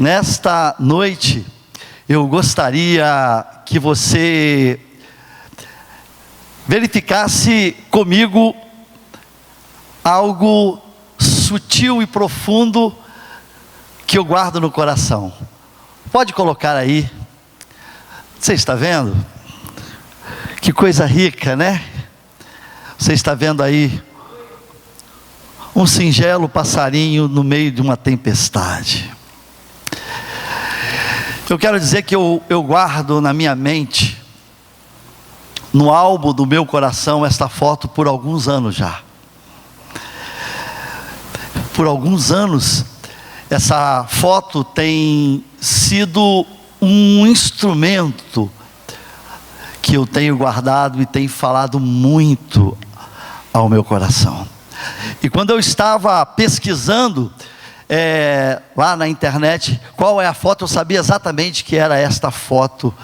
Nesta noite, eu gostaria que você verificasse comigo algo sutil e profundo que eu guardo no coração. Pode colocar aí. Você está vendo? Que coisa rica, né? Você está vendo aí um singelo passarinho no meio de uma tempestade. Eu quero dizer que eu guardo na minha mente, no álbum do meu coração, esta foto por alguns anos já. Por alguns anos, essa foto tem sido um instrumento que eu tenho guardado e tem falado muito ao meu coração. E quando eu estava pesquisando lá na internet qual é a foto, eu sabia exatamente que era esta foto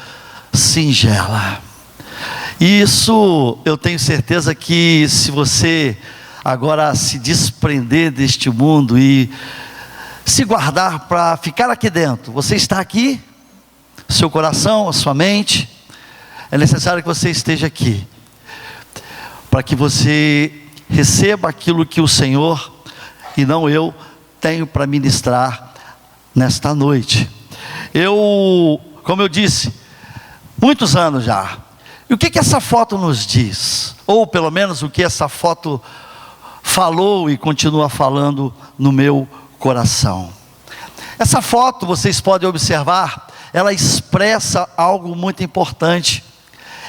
singela. E isso eu tenho certeza que se você agora se desprender deste mundo e se guardar para ficar aqui dentro, você está aqui, seu coração, a sua mente, é necessário que você esteja aqui, para que você receba aquilo que o Senhor, e não eu, tenho para ministrar nesta noite. Como eu disse, muitos anos já. E o que essa foto nos diz? Ou pelo menos o que essa foto falou e continua falando no meu coração. Essa foto, vocês podem observar, ela expressa algo muito importante.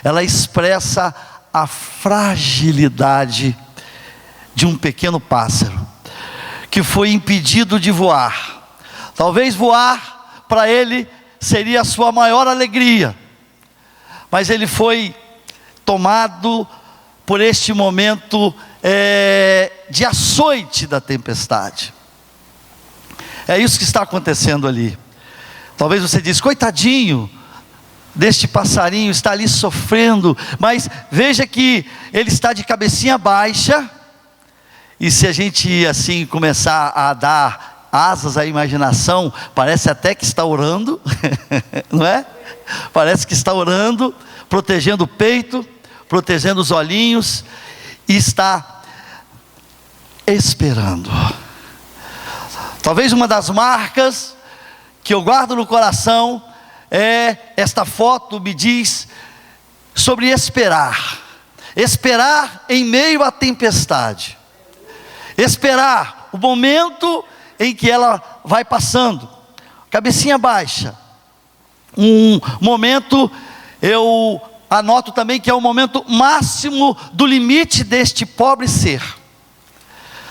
Ela expressa a fragilidade de um pequeno pássaro que foi impedido de voar. Talvez voar para ele seria a sua maior alegria, mas ele foi tomado por este momento de açoite da tempestade. É isso que está acontecendo ali. Talvez você diz, coitadinho deste passarinho, está ali sofrendo, mas veja que ele está de cabecinha baixa. E se a gente assim começar a dar asas à imaginação, parece até que está orando, não é? Parece que está orando, protegendo o peito, protegendo os olhinhos, e está esperando. Talvez uma das marcas que eu guardo no coração esta foto me diz sobre esperar. Esperar em meio à tempestade. Esperar o momento em que ela vai passando, cabecinha baixa. Um momento, eu anoto também que é o momento máximo do limite deste pobre ser.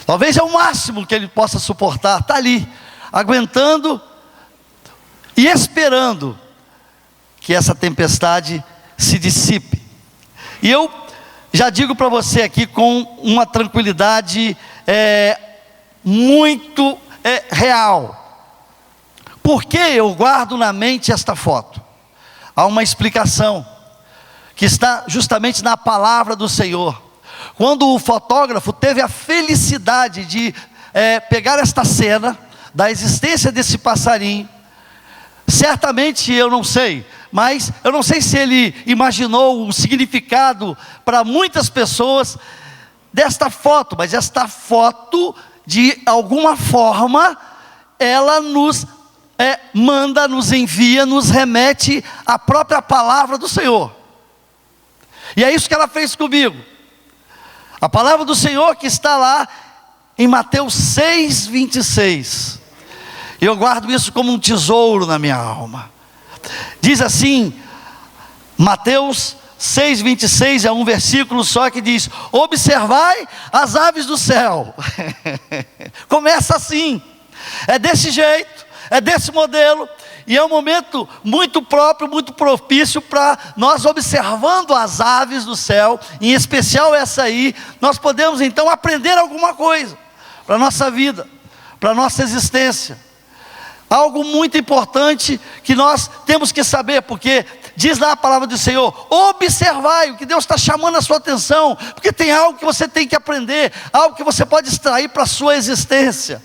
Talvez é o máximo que ele possa suportar, está ali, aguentando e esperando que essa tempestade se dissipe. E eu já digo para você aqui com uma tranquilidade muito real. Por que eu guardo na mente esta foto? Há uma explicação que está justamente na palavra do Senhor. Quando o fotógrafo teve a felicidade de pegar esta cena da existência desse passarinho, certamente eu não sei, mas eu não sei se ele imaginou o significado para muitas pessoas desta foto, mas esta foto, de alguma forma, ela nos manda, nos envia, nos remete à própria palavra do Senhor. E é isso que ela fez comigo. A palavra do Senhor que está lá em Mateus 6:26. Eu guardo isso como um tesouro na minha alma. Diz assim, Mateus 6:26 é um versículo só que diz: observai as aves do céu. Começa assim, é desse jeito, é desse modelo, e é um momento muito próprio, muito propício para nós, observando as aves do céu, em especial essa aí, nós podemos então aprender alguma coisa para a nossa vida, para a nossa existência. Algo muito importante que nós temos que saber, porque diz lá a palavra do Senhor: observai, o que Deus está chamando a sua atenção, porque tem algo que você tem que aprender, algo que você pode extrair para a sua existência.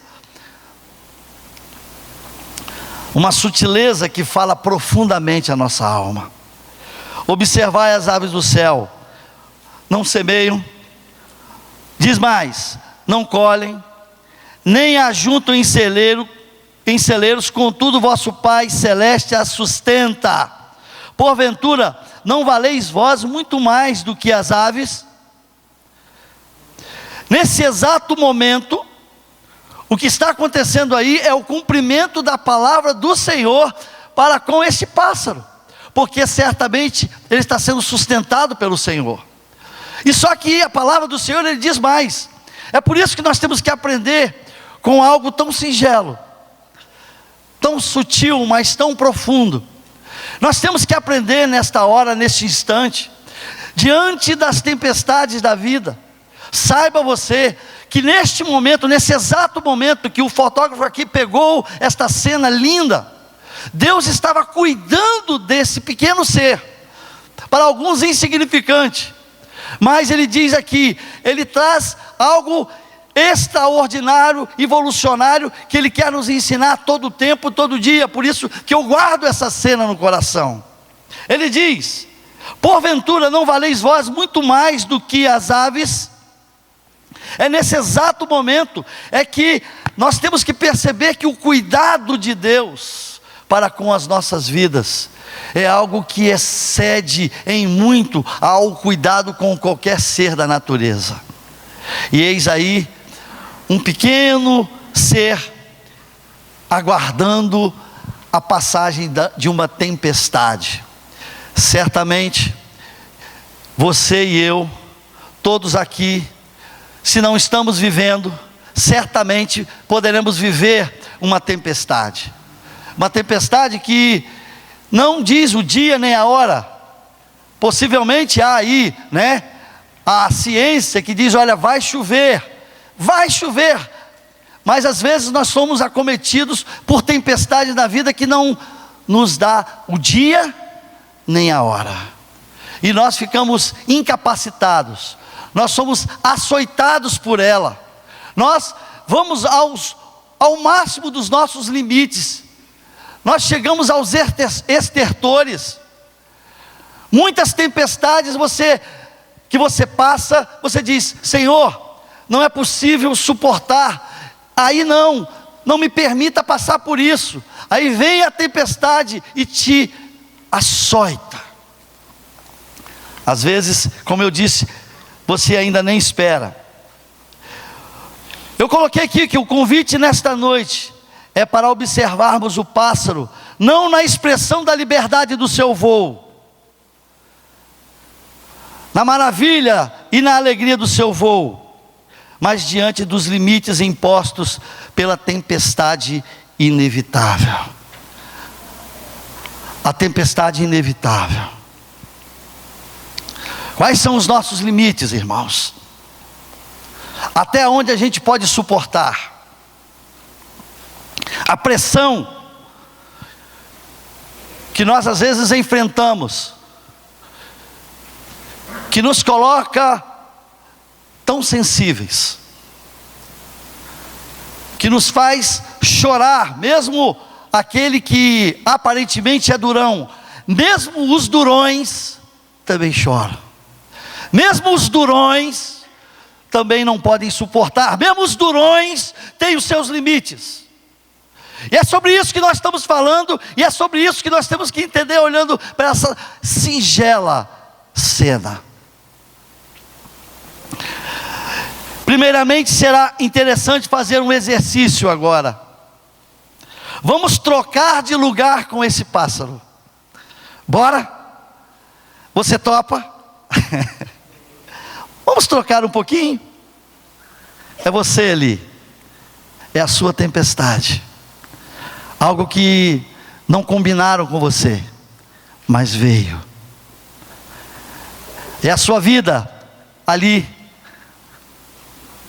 uma sutileza que fala profundamente a nossa alma. Observai as aves do céu, não semeiam, diz mais, não colhem, nem ajuntam em celeiros, contudo vosso Pai Celeste as sustenta. Porventura, não valeis vós muito mais do que as aves? Nesse exato momento, o que está acontecendo aí é o cumprimento da palavra do Senhor para com este pássaro, porque certamente ele está sendo sustentado pelo Senhor. E só que a palavra do Senhor, ele diz mais. É por isso que nós temos que aprender com algo tão singelo, tão sutil, mas tão profundo. Nós temos que aprender nesta hora, neste instante, diante das tempestades da vida. Saiba você que neste momento, nesse exato momento que o fotógrafo aqui pegou esta cena linda, Deus estava cuidando desse pequeno ser, para alguns insignificante, mas ele diz aqui, ele traz algo extraordinário, evolucionário, que ele quer nos ensinar todo o tempo, todo dia. Por isso que eu guardo essa cena no coração. Ele diz: porventura não valeis vós muito mais do que as aves? É nesse exato momento é que nós temos que perceber que o cuidado de Deus para com as nossas vidas é algo que excede em muito ao cuidado com qualquer ser da natureza. E eis aí um pequeno ser aguardando a passagem de uma tempestade. Certamente você e eu, todos aqui, se não estamos vivendo, certamente poderemos viver uma tempestade. Uma tempestade que não diz o dia nem a hora. Possivelmente há aí, a ciência que diz, olha, vai chover. Mas às vezes nós somos acometidos por tempestades da vida que não nos dá o dia nem a hora. E nós ficamos incapacitados. Nós somos açoitados por ela. Nós vamos ao máximo dos nossos limites. Nós chegamos aos estertores. Muitas tempestades que você passa, você diz: Senhor, não é possível suportar. Aí não me permita passar por isso. Aí vem a tempestade e te açoita. Às vezes, como eu disse, você ainda nem espera. Eu coloquei aqui que o convite nesta noite é para observarmos o pássaro, não na expressão da liberdade do seu voo, na maravilha e na alegria do seu voo, mas diante dos limites impostos pela tempestade inevitável. A tempestade inevitável. Quais são os nossos limites, irmãos? Até onde a gente pode suportar? A pressão que nós às vezes enfrentamos, que nos coloca tão sensíveis, que nos faz chorar, mesmo aquele que aparentemente é durão, mesmo os durões também choram, mesmo os durões também não podem suportar, mesmo os durões têm os seus limites. E é sobre isso que nós estamos falando, e é sobre isso que nós temos que entender, olhando para essa singela cena. Primeiramente, será interessante fazer um exercício agora. Vamos trocar de lugar com esse pássaro. Bora? Você topa? Vamos trocar um pouquinho? É você ali, é a sua tempestade, algo que não combinaram com você, mas veio. É a sua vida ali,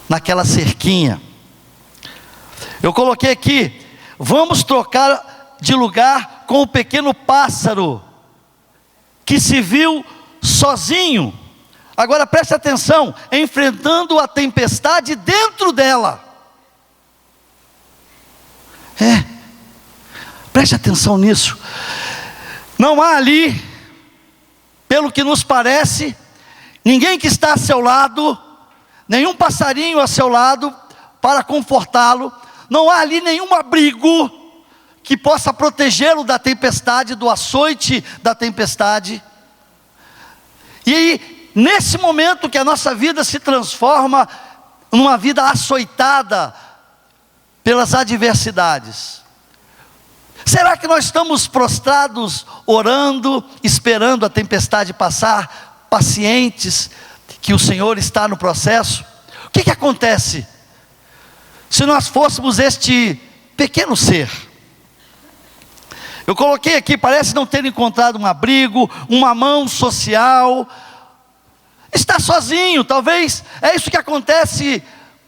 naquela cerquinha. Eu coloquei aqui: vamos trocar de lugar com o pequeno pássaro que se viu sozinho. Agora preste atenção, enfrentando a tempestade dentro dela. Preste atenção nisso. Não há ali, pelo que nos parece, ninguém que está a seu lado, nenhum passarinho a seu lado para confortá-lo. Não há ali nenhum abrigo que possa protegê-lo da tempestade, do açoite da tempestade. E aí, nesse momento que a nossa vida se transforma numa vida açoitada pelas adversidades, será que nós estamos prostrados, orando, esperando a tempestade passar, pacientes, que o Senhor está no processo? O que acontece se nós fôssemos este pequeno ser? Eu coloquei aqui, parece não ter encontrado um abrigo, uma mão social, está sozinho. Talvez é isso que acontece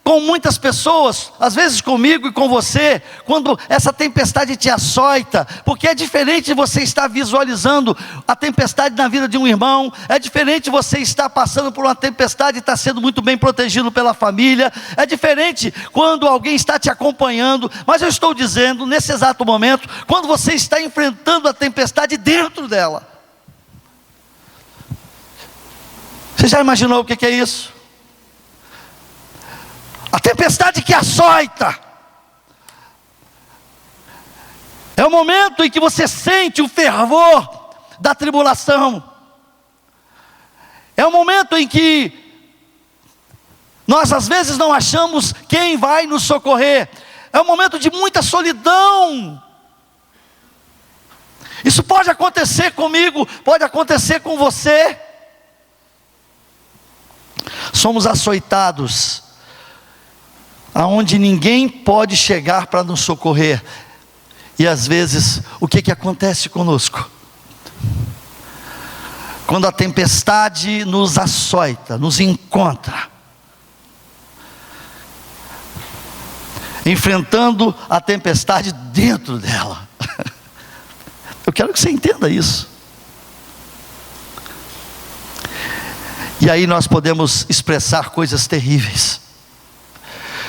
com muitas pessoas, às vezes comigo e com você, quando essa tempestade te açoita, porque é diferente você estar visualizando a tempestade na vida de um irmão, é diferente você estar passando por uma tempestade e estar sendo muito bem protegido pela família, é diferente quando alguém está te acompanhando, mas eu estou dizendo, nesse exato momento, quando você está enfrentando a tempestade dentro dela. Você já imaginou o que é isso? A tempestade que açoita é o momento em que você sente o fervor da tribulação, é o momento em que nós às vezes não achamos quem vai nos socorrer, é um momento de muita solidão. Isso pode acontecer comigo, pode acontecer com você. Somos açoitados aonde ninguém pode chegar para nos socorrer. E às vezes, o que acontece conosco? Quando a tempestade nos açoita, nos encontra, enfrentando a tempestade dentro dela. Eu quero que você entenda isso. E aí nós podemos expressar coisas terríveis.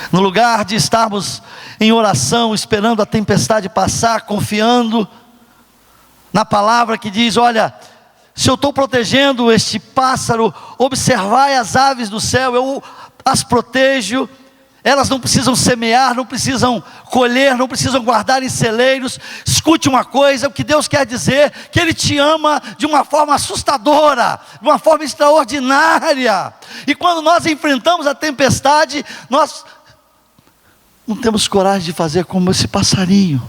No lugar de estarmos em oração, esperando a tempestade passar, confiando na palavra que diz: olha, se eu estou protegendo este pássaro, observai as aves do céu, eu as protejo, elas não precisam semear, não precisam colher, não precisam guardar em celeiros. Escute uma coisa, o que Deus quer dizer, que Ele te ama de uma forma assustadora, de uma forma extraordinária. E quando nós enfrentamos a tempestade, nós não temos coragem de fazer como esse passarinho.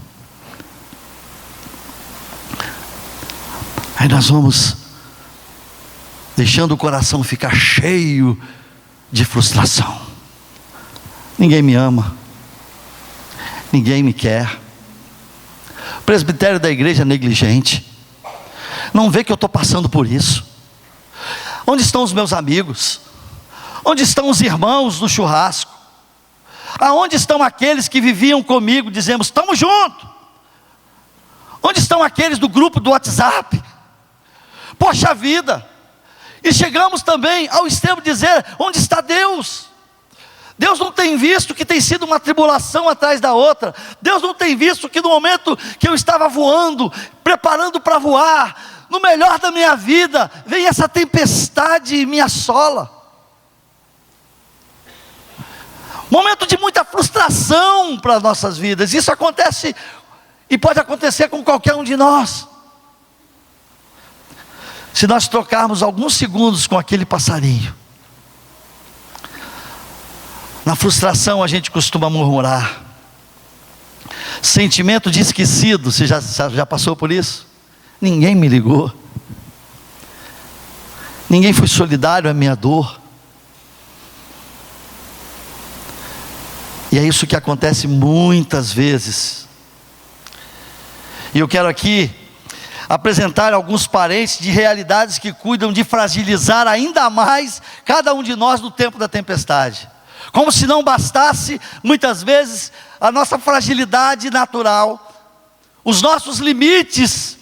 Aí nós vamos deixando o coração ficar cheio de frustração. Ninguém me ama, ninguém me quer. O presbitério da igreja é negligente, não vê que eu estou passando por isso. Onde estão os meus amigos? Onde estão os irmãos do churrasco? Aonde estão aqueles que viviam comigo, dizemos, estamos juntos? Onde estão aqueles do grupo do WhatsApp? Poxa vida! E chegamos também ao extremo de dizer, onde está Deus? Deus não tem visto que tem sido uma tribulação atrás da outra. Deus não tem visto que no momento que eu estava voando, preparando para voar, no melhor da minha vida, vem essa tempestade e me assola. Momento de muita frustração para as nossas vidas. Isso acontece e pode acontecer com qualquer um de nós. Se nós trocarmos alguns segundos com aquele passarinho, na frustração a gente costuma murmurar. Sentimento de esquecido, você já passou por isso? Ninguém me ligou, ninguém foi solidário à minha dor. E é isso que acontece muitas vezes. E eu quero aqui apresentar alguns parentes de realidades que cuidam de fragilizar ainda mais cada um de nós no tempo da tempestade. Como se não bastasse, muitas vezes, a nossa fragilidade natural, os nossos limites,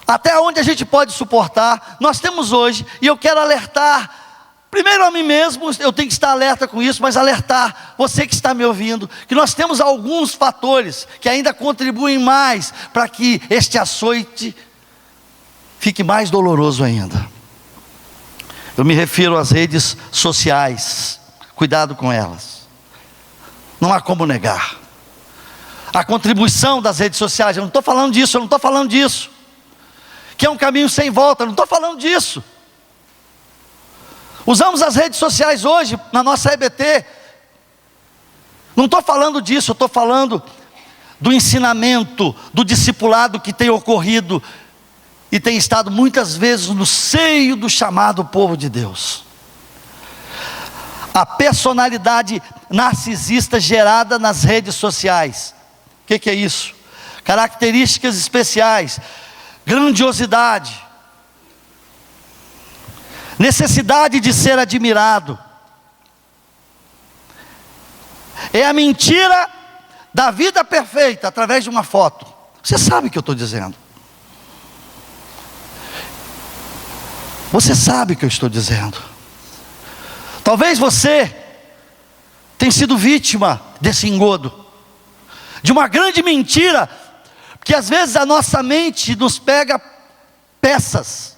até onde a gente pode suportar, nós temos hoje, e eu quero alertar primeiro a mim mesmo, eu tenho que estar alerta com isso, mas alertar você que está me ouvindo, que nós temos alguns fatores que ainda contribuem mais para que este açoite fique mais doloroso ainda. Eu me refiro às redes sociais, cuidado com elas, não há como negar. A contribuição das redes sociais, eu não estou falando disso, que é um caminho sem volta, eu não estou falando disso. Usamos as redes sociais hoje, na nossa EBT, não estou falando disso, eu estou falando do ensinamento, do discipulado que tem ocorrido, e tem estado muitas vezes no seio do chamado povo de Deus. A personalidade narcisista gerada nas redes sociais. O que é isso? Características especiais, grandiosidade, necessidade de ser admirado. É a mentira da vida perfeita através de uma foto. Você sabe o que eu estou dizendo. Você sabe o que eu estou dizendo. Talvez você tenha sido vítima desse engodo, de uma grande mentira, que às vezes a nossa mente nos prega peças,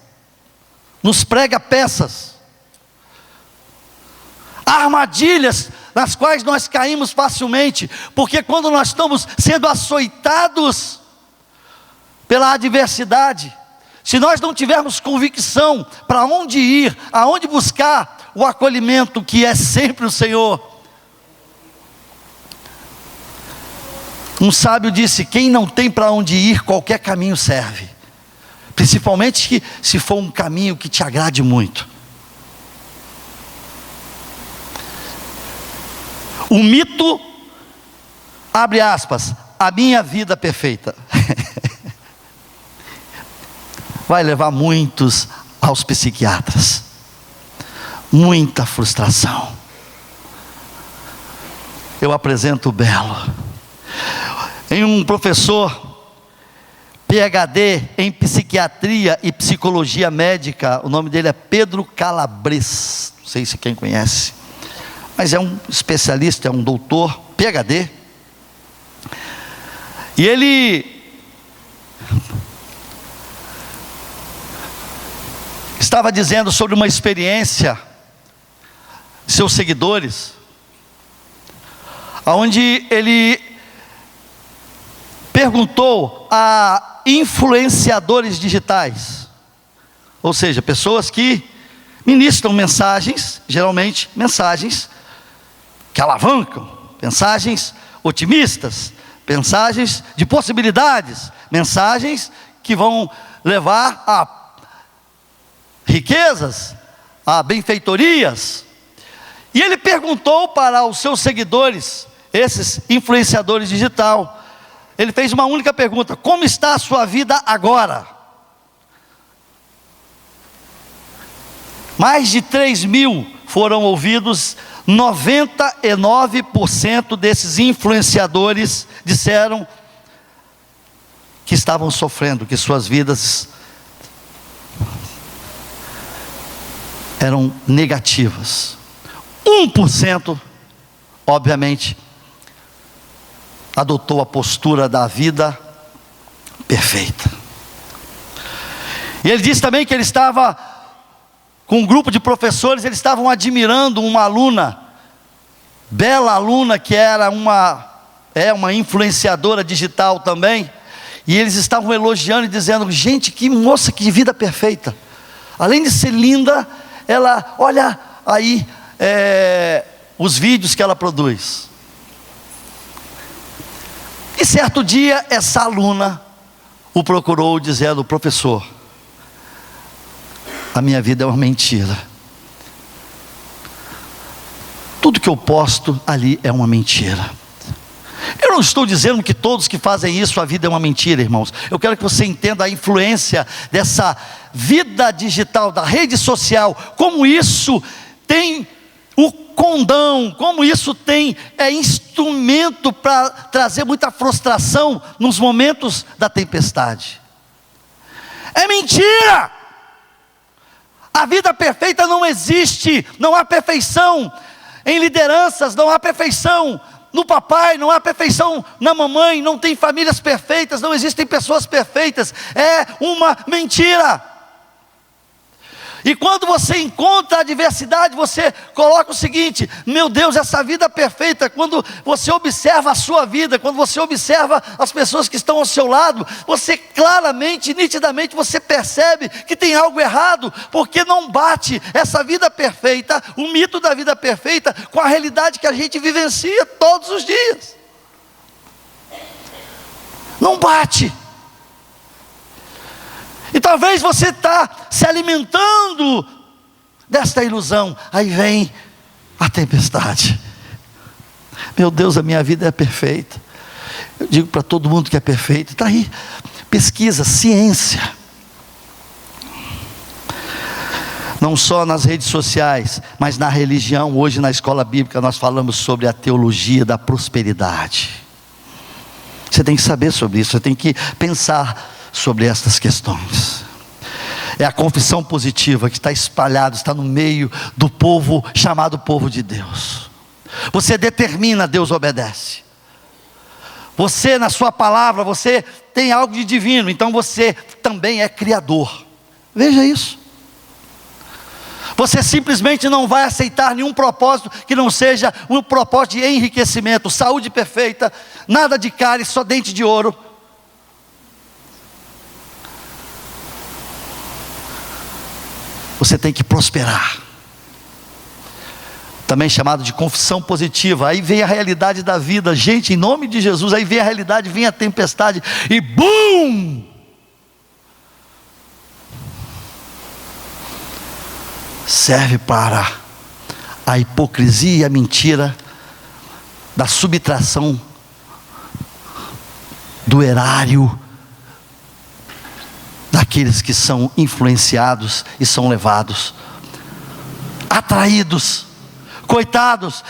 armadilhas nas quais nós caímos facilmente, porque quando nós estamos sendo açoitados pela adversidade, se nós não tivermos convicção para onde ir, aonde buscar o acolhimento que é sempre o Senhor. Um sábio disse: quem não tem para onde ir, qualquer caminho serve, principalmente se for um caminho que te agrade muito. O mito, abre aspas, a minha vida perfeita, vai levar muitos aos psiquiatras, muita frustração. Eu apresento o belo. Em um professor PhD em psiquiatria e psicologia médica, o nome dele é Pedro Calabres, não sei se quem conhece, mas é um especialista, é um doutor, PhD, e ele estava dizendo sobre uma experiência de seus seguidores, onde ele perguntou a influenciadores digitais, ou seja, pessoas que ministram mensagens, geralmente mensagens que alavancam, mensagens otimistas, mensagens de possibilidades, mensagens que vão levar a riquezas, a benfeitorias. E ele perguntou para os seus seguidores, esses influenciadores digital, ele fez uma única pergunta: como está a sua vida agora? Mais de 3.000 foram ouvidos. 99% desses influenciadores disseram que estavam sofrendo, que suas vidas eram negativas. 1%, obviamente, adotou a postura da vida perfeita. E ele disse também que ele estava com um grupo de professores, eles estavam admirando uma aluna, bela aluna, que era uma influenciadora digital também, e eles estavam elogiando e dizendo: gente, que moça, que vida perfeita, além de ser linda, ela, olha aí os vídeos que ela produz. E certo dia, essa aluna o procurou dizendo: professor, a minha vida é uma mentira, tudo que eu posto ali é uma mentira. Eu não estou dizendo que todos que fazem isso, a vida é uma mentira, irmãos. Eu quero que você entenda a influência dessa vida digital, da rede social, como isso tem o condão, como isso é instrumento para trazer muita frustração nos momentos da tempestade. É mentira! A vida perfeita não existe, não há perfeição em lideranças, não há perfeição no papai, não há perfeição na mamãe, não tem famílias perfeitas, não existem pessoas perfeitas, é uma mentira. E quando você encontra a adversidade, você coloca o seguinte: meu Deus, essa vida perfeita, quando você observa a sua vida, quando você observa as pessoas que estão ao seu lado, você claramente, nitidamente, você percebe que tem algo errado, porque não bate essa vida perfeita, o mito da vida perfeita, com a realidade que a gente vivencia todos os dias. Não bate. E talvez você está se alimentando desta ilusão. Aí vem a tempestade. Meu Deus, a minha vida é perfeita. Eu digo para todo mundo que é perfeito. Está aí, pesquisa, ciência. Não só nas redes sociais, mas na religião. Hoje na escola bíblica nós falamos sobre a teologia da prosperidade. Você tem que saber sobre isso, você tem que pensar sobre estas questões. É a confissão positiva que está espalhada, está no meio do povo chamado povo de Deus. Você determina, Deus obedece. Você na sua palavra, você tem algo de divino, então você também é criador. Veja isso. Você simplesmente não vai aceitar nenhum propósito que não seja um propósito de enriquecimento, saúde perfeita, nada de cárie, só dente de ouro. Você tem que prosperar. Também chamado de confissão positiva. Aí vem a realidade da vida. Gente, em nome de Jesus, aí vem a realidade, vem a tempestade e BUM! Serve para a hipocrisia e a mentira da subtração do erário daqueles que são influenciados e são levados, atraídos, coitados.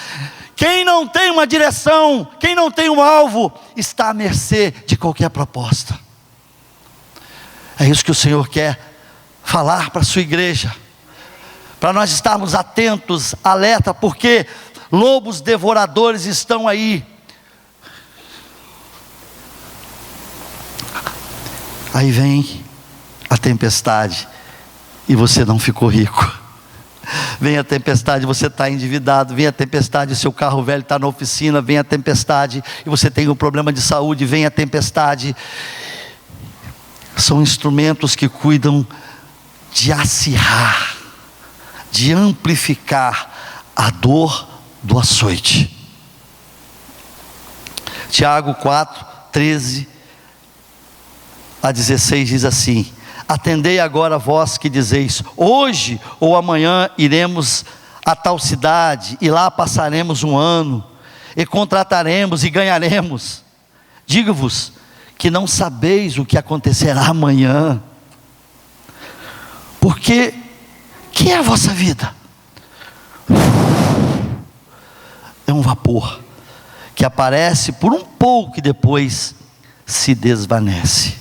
Quem não tem uma direção, quem não tem um alvo, está à mercê de qualquer proposta. É isso que o Senhor quer falar para a sua igreja, para nós estarmos atentos, alerta, porque lobos devoradores estão aí. Aí vem a tempestade e você não ficou rico. Vem a tempestade, você está endividado. Vem a tempestade, seu carro velho está na oficina. Vem a tempestade e você tem um problema de saúde. Vem a tempestade. São instrumentos que cuidam de acirrar, de amplificar a dor do açoite. Tiago 4, 13 a 16 diz assim: atendei agora vós que dizeis, hoje ou amanhã iremos a tal cidade, e lá passaremos um ano, e contrataremos e ganharemos. Digo-vos que não sabeis o que acontecerá amanhã. Porque que é a vossa vida? É um vapor que aparece por um pouco e depois se desvanece.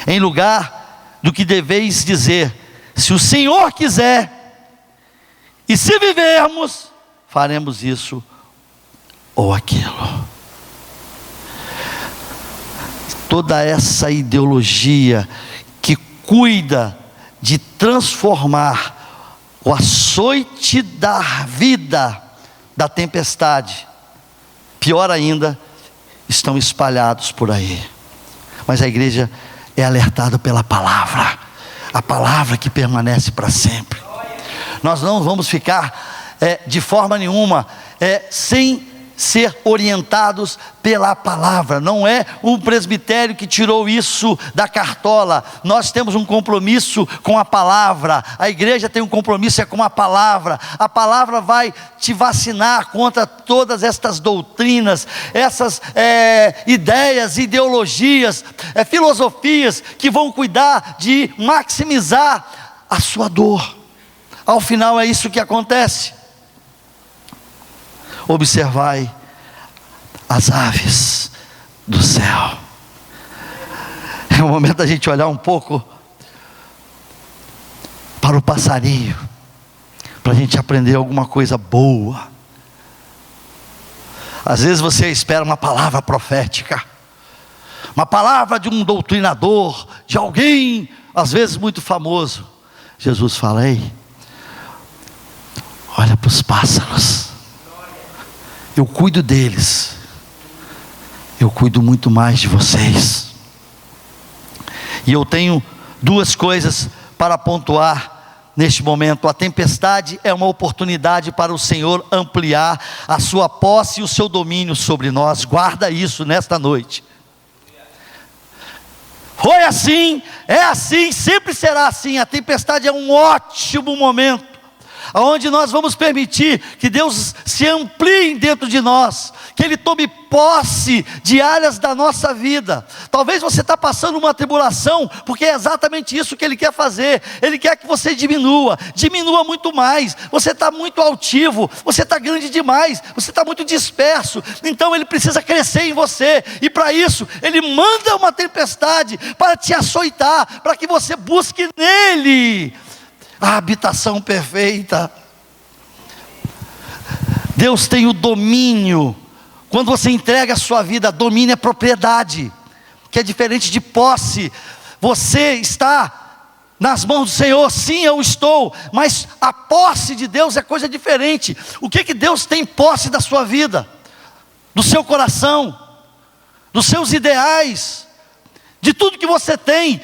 Em lugar do que deveis dizer, se o Senhor quiser, e se vivermos, faremos isso ou aquilo. Toda essa ideologia que cuida de transformar o açoite da vida, da tempestade, pior ainda, estão espalhados por aí. Mas a igreja é alertada pela palavra, a palavra que permanece para sempre. Nós não vamos ficar de forma nenhuma sem ser orientados pela palavra. Não é um presbitério que tirou isso da cartola. Nós temos um compromisso com a palavra. A igreja tem um compromisso com a palavra. A palavra vai te vacinar contra todas estas doutrinas, essas ideias, ideologias, filosofias que vão cuidar de maximizar a sua dor. Ao final é isso que acontece. Observai as aves do céu. É o momento da gente olhar um pouco. A para o passarinho, para a gente aprender alguma coisa boa. Às vezes você espera uma palavra profética, uma palavra de um doutrinador, de alguém, às vezes muito famoso. Jesus fala: ei, olha para os pássaros, eu cuido deles, eu cuido muito mais de vocês. E eu tenho duas coisas para pontuar neste momento. A tempestade é uma oportunidade para o Senhor ampliar a sua posse e o seu domínio sobre nós. Guarda isso nesta noite. Foi assim, é assim, sempre será assim. A tempestade é um ótimo momento, onde nós vamos permitir que Deus se amplie dentro de nós, que Ele tome posse de áreas da nossa vida. Talvez você está passando uma tribulação, porque é exatamente isso que Ele quer fazer. Ele quer que você diminua muito mais. Você está muito altivo, você está grande demais, você está muito disperso. Então Ele precisa crescer em você, e para isso Ele manda uma tempestade para te açoitar, para que você busque nele a habitação perfeita. Deus tem o domínio. Quando você entrega a sua vida, domínio é propriedade, que é diferente de posse. Você está nas mãos do Senhor, sim, eu estou, mas a posse de Deus é coisa diferente. O que Deus tem posse da sua vida, do seu coração, dos seus ideais, de tudo que você tem?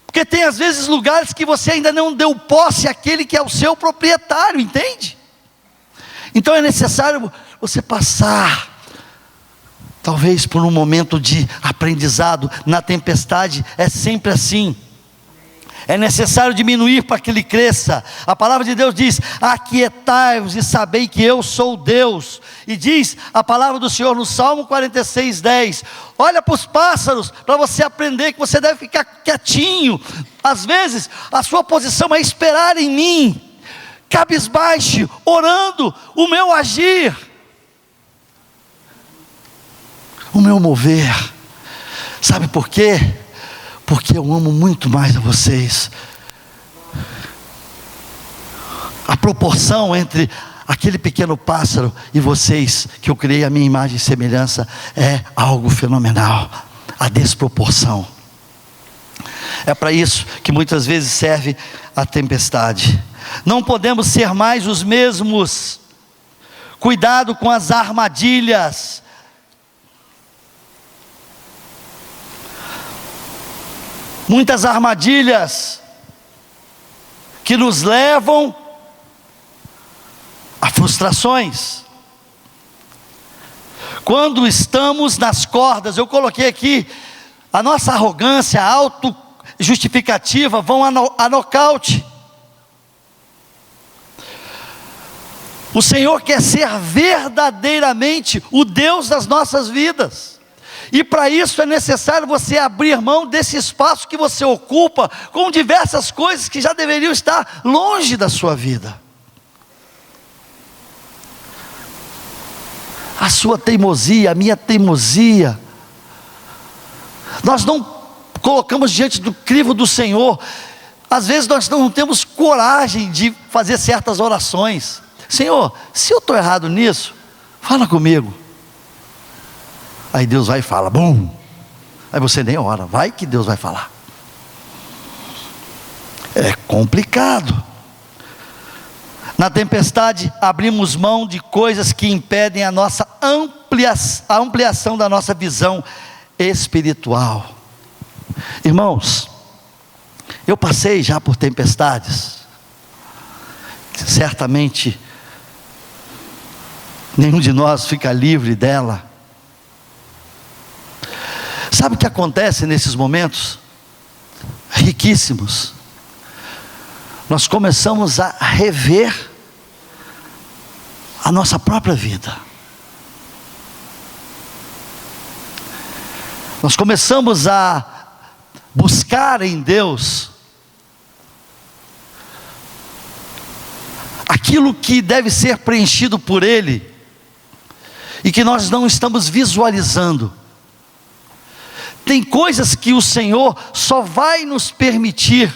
Porque tem às vezes lugares que você ainda não deu posse àquele que é o seu proprietário, entende? Então é necessário você passar, talvez por um momento de aprendizado. Na tempestade é sempre assim. É necessário diminuir para que ele cresça. A palavra de Deus diz: aquietai-vos e sabei que eu sou Deus. E diz a palavra do Senhor no Salmo 46:10. Olha para os pássaros, para você aprender que você deve ficar quietinho. Às vezes a sua posição é esperar em mim, cabisbaixo, orando o meu agir, o meu mover. Sabe por quê? Porque eu amo muito mais a vocês. A proporção entre aquele pequeno pássaro e vocês, que eu criei a minha imagem e semelhança, é algo fenomenal. A desproporção. É para isso que muitas vezes serve a tempestade. Não podemos ser mais os mesmos. Cuidado com as armadilhas. Muitas armadilhas que nos levam a frustrações. Quando estamos nas cordas, eu coloquei aqui, a nossa arrogância, a auto-justificativa vão a nocaute. O Senhor quer ser verdadeiramente o Deus das nossas vidas. E para isso é necessário você abrir mão desse espaço que você ocupa com diversas coisas que já deveriam estar longe da sua vida. A sua teimosia, a minha teimosia. Nós não colocamos diante do crivo do Senhor. Às vezes nós não temos coragem de fazer certas orações. Senhor, se eu estou errado nisso, fala comigo. Aí Deus vai e fala, bum. Aí você nem ora, vai que Deus vai falar. É complicado. Na tempestade, abrimos mão de coisas que impedem a nossa ampliação da nossa visão espiritual. Irmãos, eu passei já por tempestades. Certamente, nenhum de nós fica livre dela. Sabe o que acontece nesses momentos? Riquíssimos. Nós começamos a rever a nossa própria vida. Nós começamos a buscar em Deus aquilo que deve ser preenchido por Ele e que nós não estamos visualizando. Tem coisas que o Senhor só vai nos permitir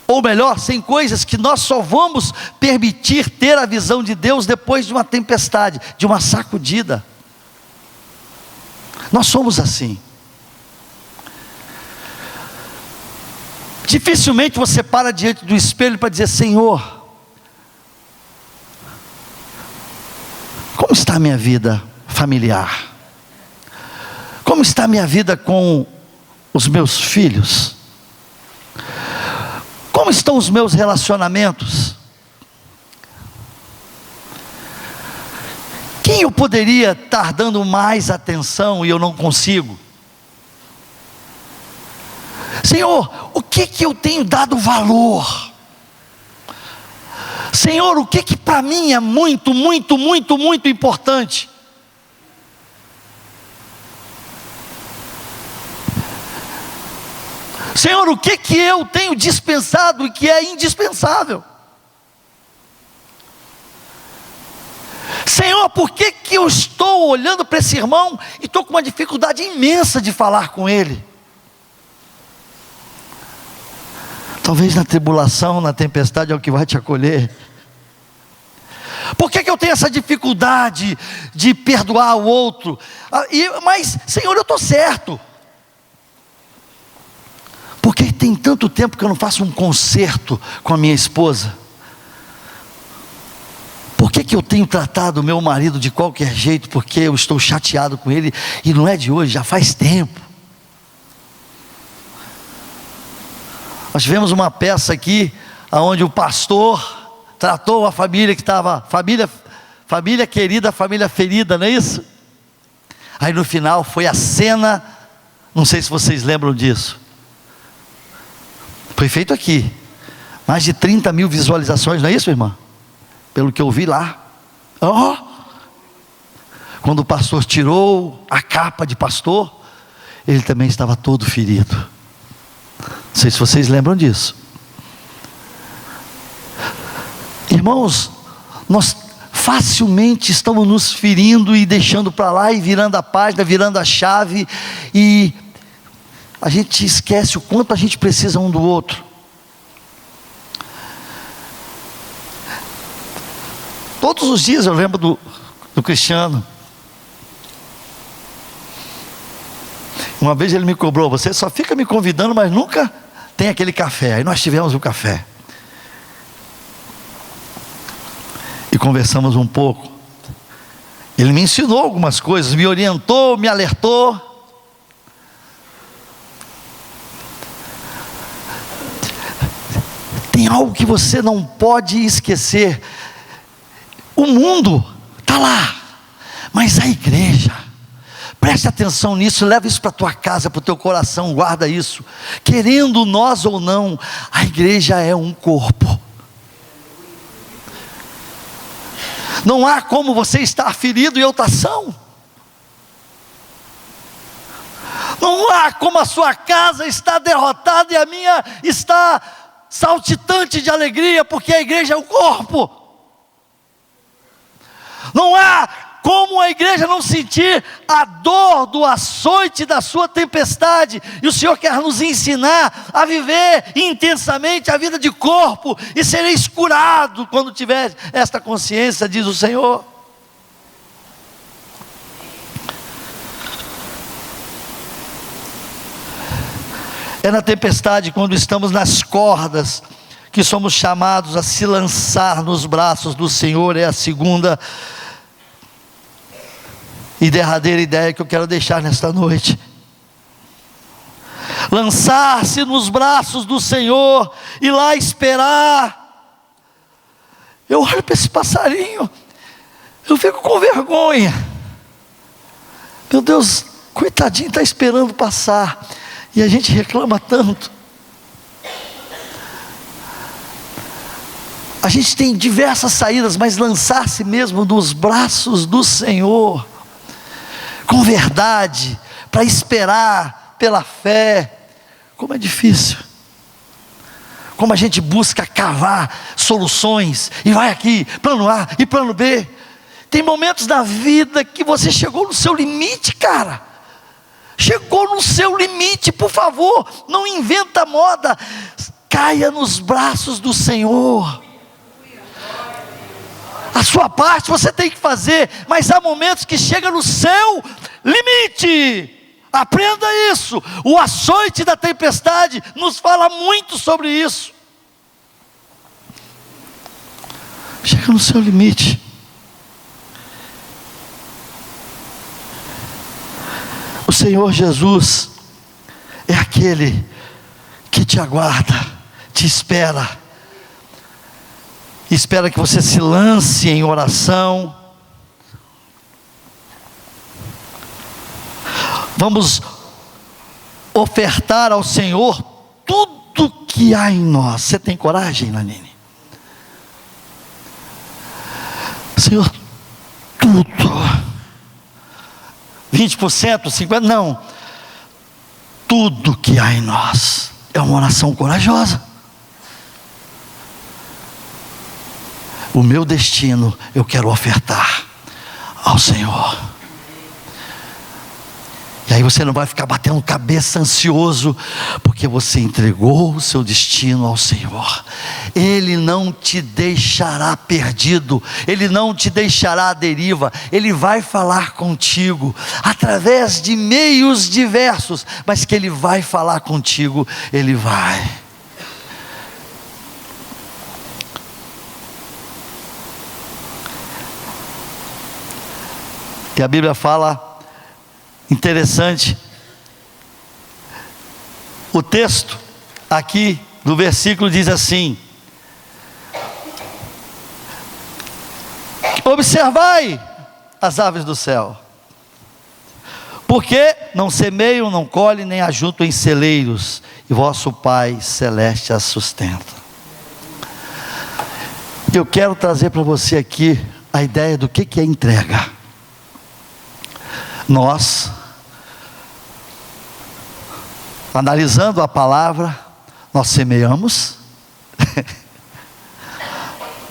Ou melhor, tem coisas que nós só vamos permitir ter a visão de Deus depois de uma tempestade, de uma sacudida. Nós somos assim. Dificilmente você para diante do espelho para dizer: Senhor, como está a minha vida familiar? Como está a minha vida com os meus filhos? Como estão os meus relacionamentos? Quem eu poderia estar dando mais atenção e eu não consigo? Senhor, o que eu tenho dado valor? Senhor, o que para mim é muito, muito, muito, muito importante? Senhor, o que eu tenho dispensado e que é indispensável? Senhor, por que eu estou olhando para esse irmão e estou com uma dificuldade imensa de falar com ele? Talvez na tribulação, na tempestade é o que vai te acolher. Por que eu tenho essa dificuldade de perdoar o outro? Mas, Senhor, eu estou certo. Porque tem tanto tempo que eu não faço um concerto com a minha esposa? Por que eu tenho tratado o meu marido de qualquer jeito? Porque eu estou chateado com ele, e não é de hoje, já faz tempo. Nós tivemos uma peça aqui, onde o pastor tratou a família que estava, família querida, família ferida, não é isso? Aí no final foi a cena, não sei se vocês lembram disso. Foi feito aqui, mais de 30 mil visualizações, não é isso, irmã? Pelo que eu vi lá. Quando o pastor tirou a capa de pastor, ele também estava todo ferido. Não sei se vocês lembram disso. Irmãos, nós facilmente estamos nos ferindo e deixando para lá, e virando a página, virando a chave, e a gente esquece o quanto a gente precisa um do outro. Todos os dias eu lembro do Cristiano. Uma vez ele me cobrou: você só fica me convidando, mas nunca tem aquele café. Aí nós tivemos o café e conversamos um pouco. Ele me ensinou algumas coisas, me orientou, me alertou. Tem algo que você não pode esquecer: o mundo está lá, mas a igreja, preste atenção nisso, leva isso para a tua casa, para o teu coração, guarda isso. Querendo nós ou não, a igreja é um corpo. Não há como você estar ferido e eu estar são. Não há como a sua casa estar derrotada e a minha está saltitante de alegria, porque a igreja é o corpo. Não há como a igreja não sentir a dor do açoite da sua tempestade, e o Senhor quer nos ensinar a viver intensamente a vida de corpo, e sereis curado quando tiver esta consciência, diz o Senhor. É na tempestade, quando estamos nas cordas, que somos chamados a se lançar nos braços do Senhor. É a segunda e derradeira ideia que eu quero deixar nesta noite. Lançar-se nos braços do Senhor e lá esperar. Eu olho para esse passarinho, eu fico com vergonha. Meu Deus, coitadinho, está esperando passar, e a gente reclama tanto. A gente tem diversas saídas, mas lançar-se mesmo nos braços do Senhor, com verdade, para esperar pela fé, como é difícil. Como a gente busca cavar soluções, e vai aqui, plano A e plano B. Tem momentos da vida que você chegou no seu limite, cara. Chegou no seu limite, por favor, não inventa moda. caia nos braços do Senhor. A sua parte você tem que fazer, mas há momentos que chega no seu limite. Aprenda isso. O açoite da tempestade nos fala muito sobre isso. Chega no seu limite. O Senhor Jesus é aquele que te aguarda, te espera que você se lance em oração. Vamos ofertar ao Senhor tudo que há em nós. Você tem coragem, Nanine? Senhor, tudo. 20%, 50%, não. Tudo que há em nós. É uma oração corajosa. O meu destino eu quero ofertar ao Senhor. E aí você não vai ficar batendo cabeça ansioso, porque você entregou o seu destino ao Senhor. Ele não te deixará perdido, Ele não te deixará à deriva. Ele vai falar contigo, através de meios diversos, mas que Ele vai falar contigo, Ele vai. E a Bíblia fala, interessante, o texto aqui do versículo diz assim: observai as aves do céu, porque não semeiam, não colhem, nem ajuntam em celeiros, e vosso Pai Celeste as sustenta. Eu quero trazer para você aqui a ideia do que é entrega. Nós, analisando a palavra, nós semeamos,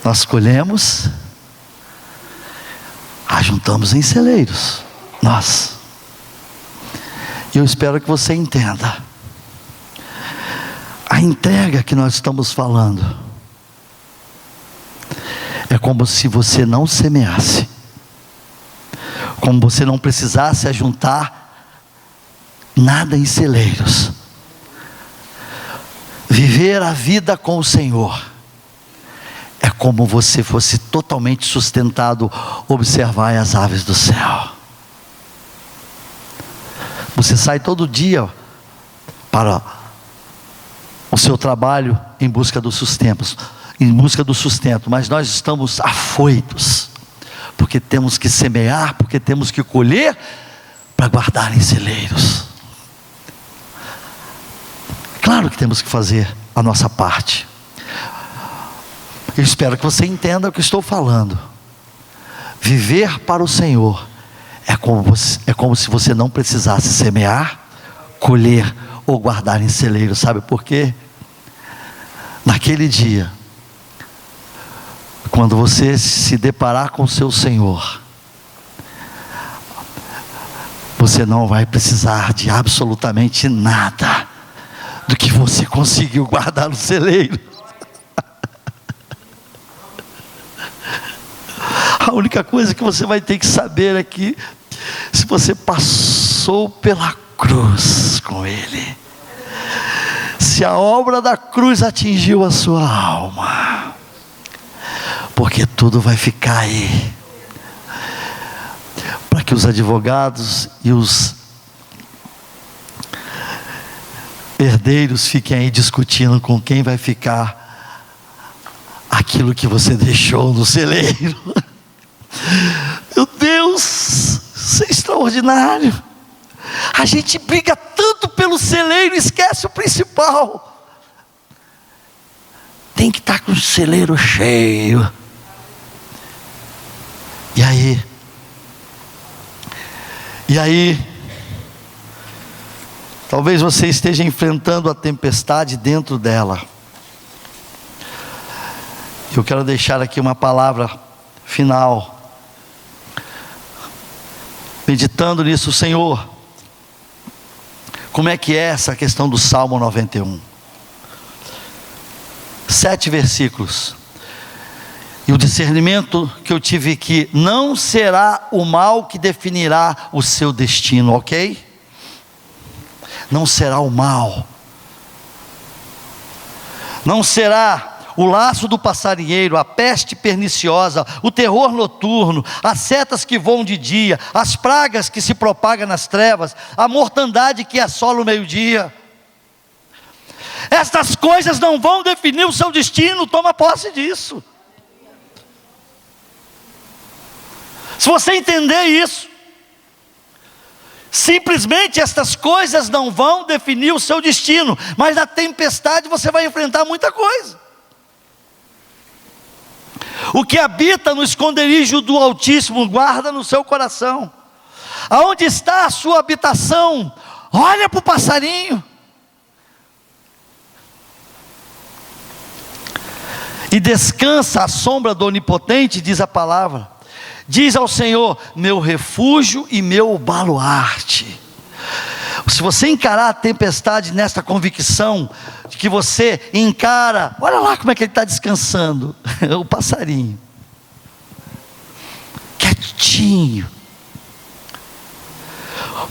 nós colhemos, ajuntamos em celeiros, nós. E eu espero que você entenda, a entrega que nós estamos falando, é como se você não semeasse, como você não precisasse ajuntar nada em celeiros. Viver a vida com o Senhor é como você fosse totalmente sustentado. Observai as aves do céu. Você sai todo dia para o seu trabalho em busca do sustento, mas nós estamos afoitos, porque temos que semear, porque temos que colher, para guardar em celeiros. Claro que temos que fazer a nossa parte. Eu espero que você entenda o que estou falando. Viver para o Senhor é como se você não precisasse semear, colher ou guardar em celeiros. Sabe por quê? Naquele dia, quando você se deparar com o seu Senhor, você não vai precisar de absolutamente nada do que você conseguiu guardar no celeiro. A única coisa que você vai ter que saber é que, se você passou pela cruz com Ele, se a obra da cruz atingiu a sua alma, porque tudo vai ficar aí, para que os advogados e os herdeiros fiquem aí discutindo com quem vai ficar aquilo que você deixou no celeiro. Meu Deus, isso é extraordinário. A gente briga tanto pelo celeiro, esquece o principal. Tem que estar com o celeiro cheio. E aí, talvez você esteja enfrentando a tempestade dentro dela. Eu quero deixar aqui uma palavra final, meditando nisso. Senhor, como é que é essa questão do Salmo 91? 7 versículos. E o discernimento que eu tive aqui: não será o mal que definirá o seu destino, ok? Não será o mal, não será o laço do passarinheiro, a peste perniciosa, o terror noturno, as setas que voam de dia, as pragas que se propagam nas trevas, a mortandade que assola o meio-dia. Estas coisas não vão definir o seu destino, toma posse disso. Se você entender isso, simplesmente estas coisas não vão definir o seu destino, mas na tempestade você vai enfrentar muita coisa. O que habita no esconderijo do Altíssimo guarda no seu coração. Aonde está a sua habitação? Olha para o passarinho. E descansa à sombra do Onipotente, diz a palavra. Diz ao Senhor: meu refúgio e meu baluarte. Se você encarar a tempestade nesta convicção de que você encara, olha lá como é que ele está descansando, o passarinho, quietinho,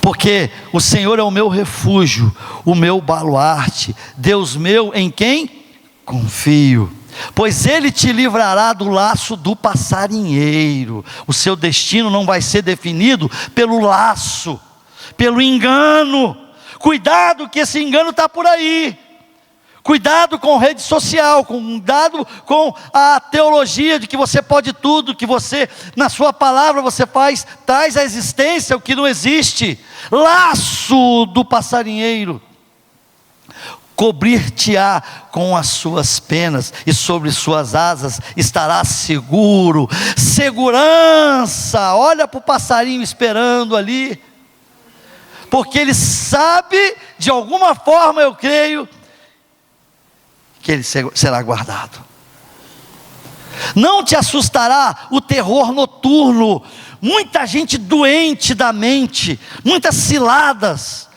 porque o Senhor é o meu refúgio, o meu baluarte, Deus meu em quem confio. Pois Ele te livrará do laço do passarinheiro. O seu destino não vai ser definido pelo laço, pelo engano. Cuidado que esse engano está por aí. Cuidado com rede social, cuidado com a teologia de que você pode tudo, que você, na sua palavra você traz à existência o que não existe. Laço do passarinheiro. Cobrir-te-á com as suas penas, e sobre suas asas estarás seguro. Segurança. Olha para o passarinho esperando ali, porque ele sabe, de alguma forma eu creio, que ele será guardado. Não te assustará o terror noturno. Muita gente doente da mente, muitas ciladas,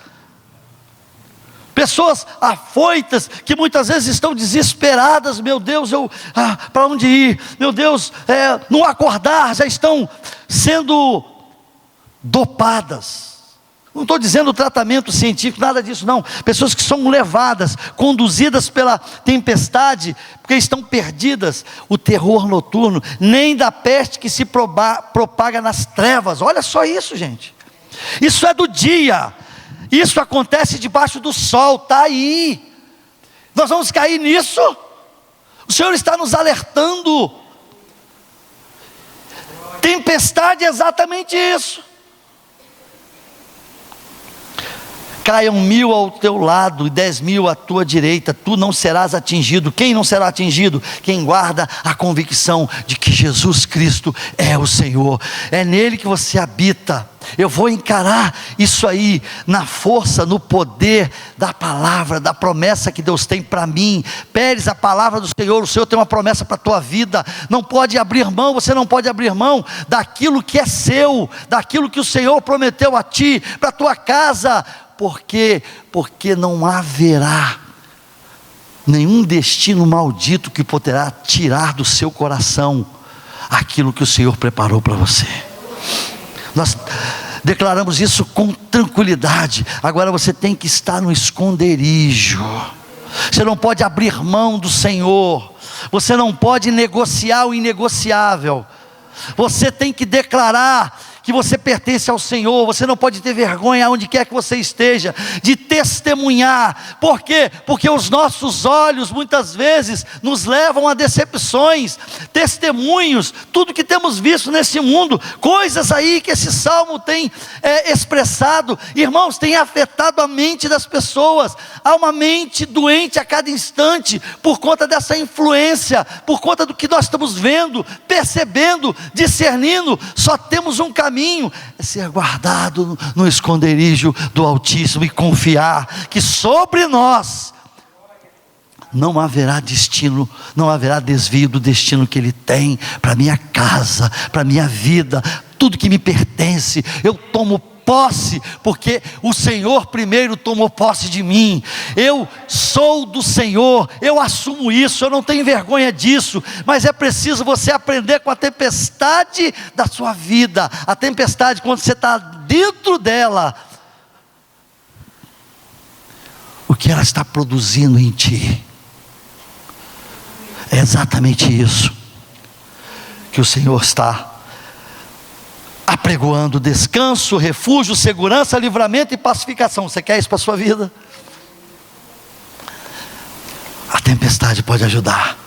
pessoas afoitas, que muitas vezes estão desesperadas. Meu Deus, para onde ir? Meu Deus, no acordar já estão sendo dopadas. Não estou dizendo tratamento científico, nada disso não. Pessoas que são levadas, conduzidas pela tempestade, porque estão perdidas. O terror noturno, nem da peste que se propaga nas trevas. Olha só isso, gente. Isso é do dia. Isso acontece debaixo do sol, está aí. Nós vamos cair nisso? O Senhor está nos alertando. Tempestade é exatamente isso. Caiam 1000 ao teu lado e 10.000 à tua direita, tu não serás atingido. Quem não será atingido? Quem guarda a convicção de que Jesus Cristo é o Senhor. É nele que você habita. Eu vou encarar isso aí na força, no poder da palavra, da promessa que Deus tem para mim. Peres a palavra do Senhor. O Senhor tem uma promessa para a tua vida. Não pode abrir mão, você não pode abrir mão daquilo que é seu, daquilo que o Senhor prometeu a ti, para a tua casa. Por quê? Porque não haverá nenhum destino maldito que poderá tirar do seu coração aquilo que o Senhor preparou para você. Nós declaramos isso com tranquilidade. Agora você tem que estar no esconderijo. Você não pode abrir mão do Senhor. Você não pode negociar o inegociável. Você tem que declarar que você pertence ao Senhor. Você não pode ter vergonha aonde quer que você esteja de testemunhar. Por quê? Porque os nossos olhos muitas vezes nos levam a decepções, testemunhos, tudo que temos visto nesse mundo, coisas aí que esse salmo tem expressado, irmãos, tem afetado a mente das pessoas. Há uma mente doente a cada instante, por conta dessa influência, por conta do que nós estamos vendo, percebendo, discernindo. Só temos um caminho, é ser guardado no esconderijo do Altíssimo e confiar que sobre nós não haverá destino, não haverá desvio do destino que Ele tem para minha casa, para minha vida, tudo que me pertence. Eu tomo posse, porque o Senhor primeiro tomou posse de mim. Eu sou do Senhor, eu assumo isso, eu não tenho vergonha disso. Mas é preciso você aprender com a tempestade da sua vida. A tempestade, quando você está dentro dela, o que ela está produzindo em ti. É exatamente isso que o Senhor está apregoando: descanso, refúgio, segurança, livramento e pacificação. Você quer isso para a sua vida? A tempestade pode ajudar.